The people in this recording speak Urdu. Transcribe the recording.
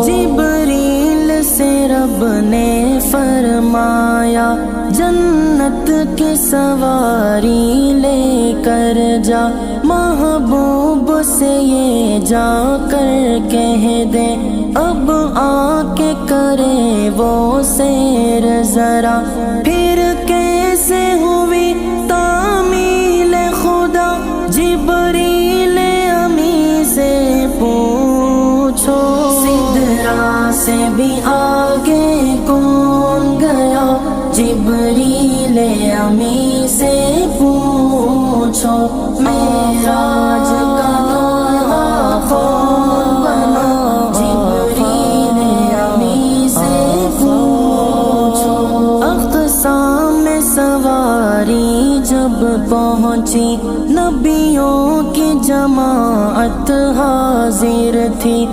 جبریل سے رب نے فرمایا جنت کی سواری لے کر جا، محبوب سے یہ جا کر کہہ دے اب آ کے کرے وہ سیر ذرا، پھر کیسے ہوئی تعمیل خدا، جبریل امی سے پوچھو، سدرا سے بھی آگے کون گیا، جبریل امی سے پوچھو، معراج کا دلہا کون بنا، جبریل امی سے پوچھو۔ اقصی میں سواری جب پہنچی، نبیوں کی جماعت حاضر تھی،